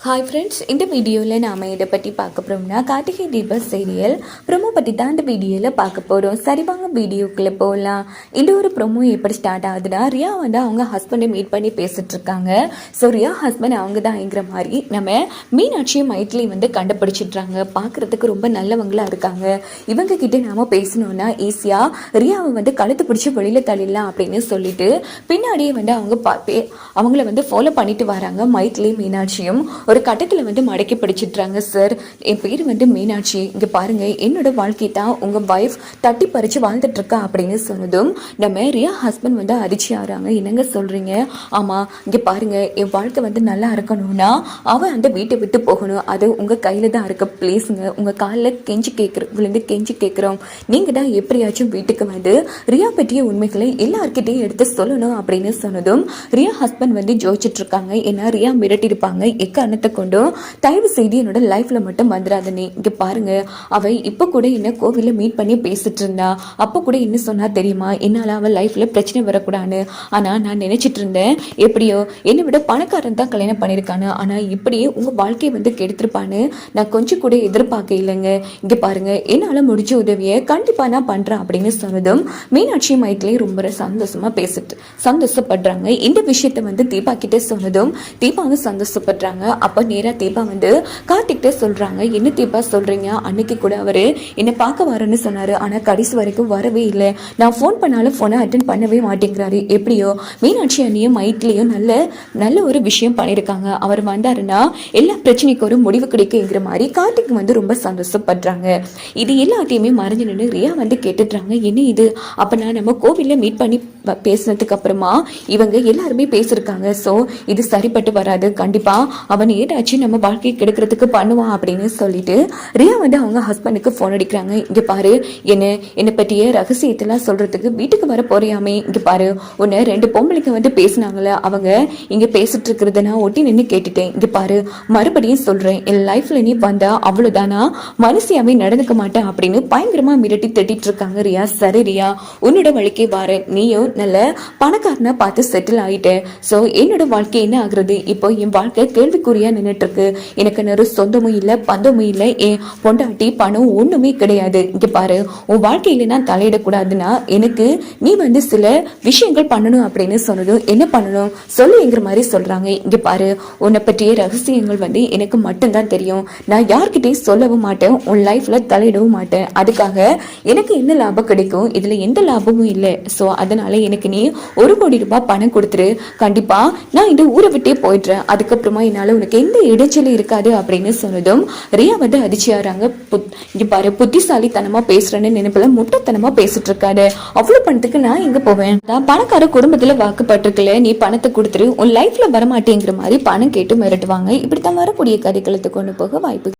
Hi friends, இந்த வீடியோவில் நாம் இதை பற்றி பார்க்க போகிறோம்னா கார்த்திகை தீபம் சீரியல் ப்ரொமோ பற்றி தான் இந்த வீடியோவில் பார்க்க போகிறோம். சரி வாங்க வீடியோக்குள்ளே போகலாம். இந்த ஒரு ப்ரொமோ எப்படி ஸ்டார்ட் ஆகுதுன்னா, ரியா வந்து அவங்க ஹஸ்பண்டை மீட் பண்ணி பேசிட்டு இருக்காங்க. ஸோ ரியா ஹஸ்பண்ட் அவங்க தான்ங்கிற மாதிரி நம்ம மீனாட்சியும் மைட்லையும் வந்து கண்டுபிடிச்சிட்றாங்க. பார்க்குறதுக்கு ரொம்ப நல்லவங்களாக இருக்காங்க. இவங்க கிட்டே நாம் பேசணுன்னா ஈஸியாக ரியாவை வந்து கழுத்து பிடிச்சி வெளியில் தள்ளிடலாம் அப்படின்னு சொல்லிட்டு பின்னாடியே வந்து அவங்கள வந்து ஃபாலோ பண்ணிட்டு வராங்க. மைட்லையும் மீனாட்சியும் ஒரு கட்டத்தில் வந்து மடக்கி படிச்சிட்றாங்க. சார், என் பேர் வந்து மீனாட்சி, இங்கே பாருங்கள், என்னோட வாழ்க்கை தான் உங்கள் வைஃப் தட்டி பறித்து வாழ்ந்துட்டு இருக்கா அப்படின்னு சொன்னதும் நம்ம ரியா ஹஸ்பண்ட் வந்து அதிர்ச்சி ஆகிறாங்க. என்னங்க சொல்கிறீங்க? ஆமாம், இங்கே பாருங்கள், என் வாழ்க்கை வந்து நல்லா இருக்கணும்னா அவன் அந்த வீட்டை விட்டு போகணும். அது உங்கள் கையில் தான் இருக்க. ப்ளீஸுங்க, உங்கள் காலில் விழுந்து கெஞ்சி கேட்குறோம். நீங்கள் தான் எப்படியாச்சும் வீட்டுக்கு வந்து ரியா பற்றிய உண்மைகளை எல்லார்கிட்டையும் எடுத்து சொல்லணும் அப்படின்னு சொன்னதும் ரியா ஹஸ்பண்ட் வந்து ஜோதிச்சுட்டு இருக்காங்க. ஏன்னா ரியா மிரட்டிருப்பாங்க, எக்காரணத்தை கொண்டும் தயவு செய்து என்னோட லைஃப்ல மட்டும் வந்துடாத. நீ இங்க பாருங்க, அவ இப்ப கூட என்ன கோவில்ல மீட் பண்ணி பேசிட்டு இருந்தா. அப்ப கூட என்ன சொன்னா தெரியுமா? என்னால அவ லைஃப்ல பிரச்சனை வரக்கூடாது. ஆனா நான் நினைச்சிட்டு இருந்தேன், எப்படியோ என்னை விட பணக்காரன் தான் கல்யாணம் பண்ணிருக்கானு, ஆனா இப்படியே உங்க வாழ்க்கையை வந்து கெடுத்திருப்பான்னு நான் கொஞ்சம் கூட எதிர்பார்க்க இல்லைங்க. இங்க பாருங்க, என்னால முடிஞ்ச உதவியை கண்டிப்பா நான் பண்றேன் அப்படின்னு சொன்னதும் மீனாட்சி மைட்லயே ரொம்ப சந்தோஷப்படுறாங்க. இந்த விஷயத்த வந்து தீபா கிட்ட சொன்னதும் தீபாவும் சந்தோஷப்படுறாங்க. அப்போ நேராக தீபா வந்து கார்த்திக்கிட்டே சொல்கிறாங்க. என்ன தீபா சொல்கிறீங்க? அன்னைக்கு கூட அவர் என்னை பார்க்க வரேன்னு சொன்னார், ஆனால் கடைசி வரைக்கும் வரவே இல்லை. நான் ஃபோன் பண்ணாலும் ஃபோனை அட்டன் பண்ணவே மாட்டேங்கிறாரு. எப்படியோ மீனாட்சி அண்ணியும் மைட்லேயும் நல்ல ஒரு விஷயம் பண்ணியிருக்காங்க. அவர் வந்தாருன்னா எல்லா பிரச்சனைக்கும் ஒரு முடிவு கிடைக்குங்கிற மாதிரி கார்த்திக் வந்து ரொம்ப சந்தோஷப்படுறாங்க. இது எல்லாத்தையுமே மறைஞ்சு நின்று ரியா வந்து கேட்டுடுறாங்க. என்ன இது? அப்போ நான் நம்ம கோவிலில் மீட் பண்ணி பேசினதுக்கு அப்புறமா இவங்க எல்லாருமே பேசியிருக்காங்க. ஸோ இது சரிப்பட்டு வராது. கண்டிப்பாக அவன் ஏதாச்சும் நம்ம வாழ்க்கையை கெடுக்கிறதுக்கு பண்ணுவான் அப்படின்னு சொல்லிட்டு ரியா வந்து அவங்க ஹஸ்பண்டுக்கு ஃபோன் அடிக்கிறாங்க. இங்கே பாரு, என்னை பற்றிய ரகசியத்தெல்லாம் சொல்றதுக்கு வீட்டுக்கு வர போறியாமே. இங்கே பாரு, உன்னை 2 பொம்பளைங்க வந்து பேசினாங்களே, அவங்க இங்கே பேசிட்டு இருக்கிறத நான் ஒட்டி நின்று கேட்டுட்டேன். இங்கே பாரு, மறுபடியும் சொல்றேன், என் லைஃப்ல நீ வந்தா அவ்வளோதானா, மனுஷியாவே நடந்துக்க மாட்டேன் அப்படின்னு பயங்கரமா மிரட்டி தட்டிட்டு இருக்காங்க ரியா. சரி ரியா, உன்னோட வழிக்கே வார, நீயும் நல்ல பணக்காரனா பார்த்து செட்டில் ஆயிட்டேன். ஸோ என்னோட வாழ்க்கை என்ன ஆகுறது? இப்போ என் வாழ்க்கை கேள்விக்குறியா நின்றுட்டு இருக்கு. எனக்கு நிறைய சொந்தமும் இல்லை, பந்தமும் இல்லை, என் பொண்டாட்டி பணம் ஒண்ணுமே கிடையாது. இங்க பாரு, உன் வாழ்க்கையில நான் தலையிடக்கூடாதுன்னா எனக்கு நீ வந்து சில விஷயங்கள் பண்ணணும் அப்படின்னு சொன்னதும் என்ன பண்ணணும் சொல்லுங்கிற மாதிரி சொல்றாங்க. இங்க பாரு, உன்னை பற்றிய ரகசியங்கள் வந்து எனக்கு மட்டும்தான் தெரியும். நான் யார்கிட்டையும் சொல்லவும் மாட்டேன், உன் லைஃப்ல தலையிடவும் மாட்டேன். அதுக்காக எனக்கு என்ன லாபம் கிடைக்கும்? இதுல எந்த லாபமும் இல்லை. ஸோ அதனால எனக்கு நீ 1 கோடி ரூபாய் பணம் கொடுத்துரு. கண்டிப்பா நான் இந்த ஊரை விட்டே போயிடுறேன். அதுக்கப்புறமா என்னால உனக்கு எந்த இடைச்சலும் இருக்காது அப்படின்னு சொன்னதும் ரியா வந்து அதிர்ச்சியாகிறாங்க. இங்க பாரு, புத்திசாலித்தனமா பேசுறேன்னு நினைப்புல முட்டத்தனமா பேசிட்டு இருக்காரு. அவ்வளவு பணத்துக்கு நான் எங்க போவேன்? நான் பணக்கார குடும்பத்துல வாக்குப்பட்டிருக்கல, நீ பணத்தை கொடுத்துரு, உன் லைஃப்ல வரமாட்டேங்கிற மாதிரி பணம் கேட்டு மிரட்டுவாங்க. இப்படித்தான் வரக்கூடிய கதைக்களத்தை கொண்டு போக வாய்ப்பு.